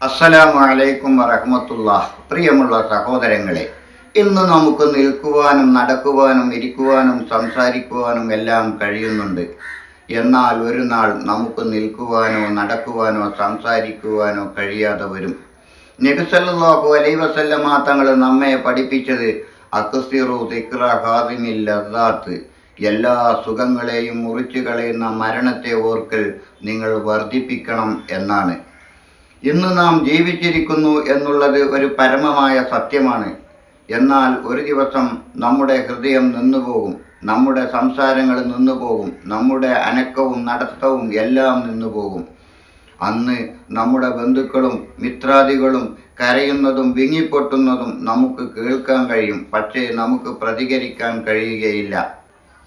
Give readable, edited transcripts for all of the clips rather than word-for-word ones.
അസ്സലാമു അലൈക്കും വറഹ്മത്തുള്ളാഹ്. പ്രിയമുള്ള സഹോദരങ്ങളെ, ഇന്ന് നമുക്ക് നിൽക്കുവാനും നടക്കുവാനും ഇരിക്കുവാനും സംസാരിക്കുവാനും എല്ലാം കഴിയുന്നുണ്ട്. എന്നാൽ ഒരു നാൾ നമുക്ക് നിൽക്കുവാനോ നടക്കുവാനോ സംസാരിക്കുവാനോ കഴിയാതെ വരും. നബി സല്ലല്ലാഹു അലൈഹി വസല്ലമ തങ്ങൾ നമ്മെ പഠിപ്പിച്ചത് അക്സിറു ദിക്റ ഹാദിമിൽ ലദ്ദാത്ത്, എല്ലാ സുഖങ്ങളെയും മുറിച്ചു കളയുന്ന മരണത്തെ ഓർക്കൽ നിങ്ങൾ വർദ്ധിപ്പിക്കണം എന്നാണ്. ഇന്ന് നാം ജീവിച്ചിരിക്കുന്നു എന്നുള്ളത് ഒരു പരമമായ സത്യമാണ്. എന്നാൽ ഒരു ദിവസം നമ്മുടെ ഹൃദയം നിന്നുപോകും, നമ്മുടെ സംസാരങ്ങൾ നിന്നുപോകും, നമ്മുടെ അനക്കവും നടത്തവും എല്ലാം നിന്നുപോകും. അന്ന് നമ്മുടെ ബന്ധുക്കളും മിത്രാദികളും കരയുന്നതും വിങ്ങിപ്പൊട്ടുന്നതും നമുക്ക് കേൾക്കാൻ കഴിയും, പക്ഷേ നമുക്ക് പ്രതികരിക്കാൻ കഴിയുകയില്ല.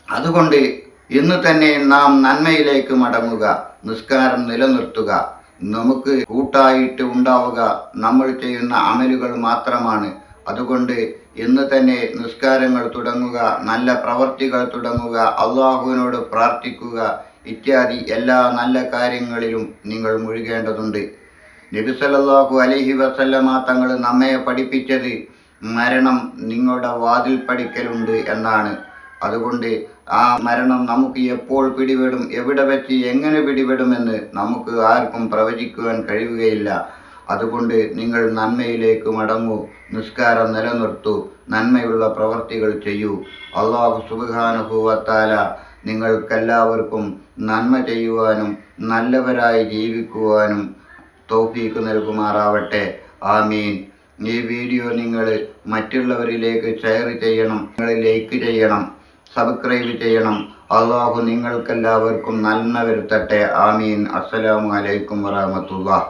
അതുകൊണ്ട് ഇന്ന് തന്നെ നാം നന്മയിലേക്ക് മടങ്ങുക, നിസ്കാരം നിലനിർത്തുക. നമുക്ക് കൂട്ടായിട്ട് ഉണ്ടാവുക നമ്മൾ ചെയ്യുന്ന അമലുകൾ മാത്രമാണ്. അതുകൊണ്ട് ഇന്ന് തന്നെ നിസ്കാരങ്ങൾ തുടങ്ങുക, നല്ല പ്രവർത്തികൾ തുടങ്ങുക, അള്ളാഹുവിനോട് പ്രാർത്ഥിക്കുക, ഇത്യാദി എല്ലാ നല്ല കാര്യങ്ങളിലും നിങ്ങൾ മുഴുകേണ്ടതുണ്ട്. നബി സല്ലല്ലാഹു അലൈഹി വസല്ലമ തങ്ങൾ നമ്മെ പഠിപ്പിച്ചത് മരണം നിങ്ങളുടെ വാതിൽ പടിക്കലുണ്ട് എന്നാണ്. അതുകൊണ്ട് ആ മരണം നമുക്ക് എപ്പോൾ പിടിപെടും, എവിടെ വെച്ച് എങ്ങനെ പിടിപെടുമെന്ന് നമുക്ക് ആർക്കും പ്രവചിക്കുവാൻ കഴിയുകയില്ല. അതുകൊണ്ട് നിങ്ങൾ നന്മയിലേക്ക് മടങ്ങൂ, നിസ്കാരം നിലനിർത്തൂ, നന്മയുള്ള പ്രവർത്തികൾ ചെയ്യൂ. അല്ലാഹു സുബ്ഹാനഹു വ തആല നിങ്ങൾക്കെല്ലാവർക്കും നന്മ ചെയ്യുവാനും നല്ലവരായി ജീവിക്കുവാനും തൗഫീഖ് നൽകുമാറാവട്ടെ. ആമീൻ. ഈ വീഡിയോ നിങ്ങൾ മറ്റുള്ളവരിലേക്ക് ഷെയർ ചെയ്യണം, നിങ്ങൾ ലൈക്ക് ചെയ്യണം, സബ്സ്ക്രൈബ് ചെയ്യണം. അള്ളാഹു നിങ്ങൾക്കെല്ലാവർക്കും നന്മ വരുത്തട്ടെ. ആമീൻ. അസ്സലാമു അലൈക്കും വറഹ്മത്തുള്ളാഹി.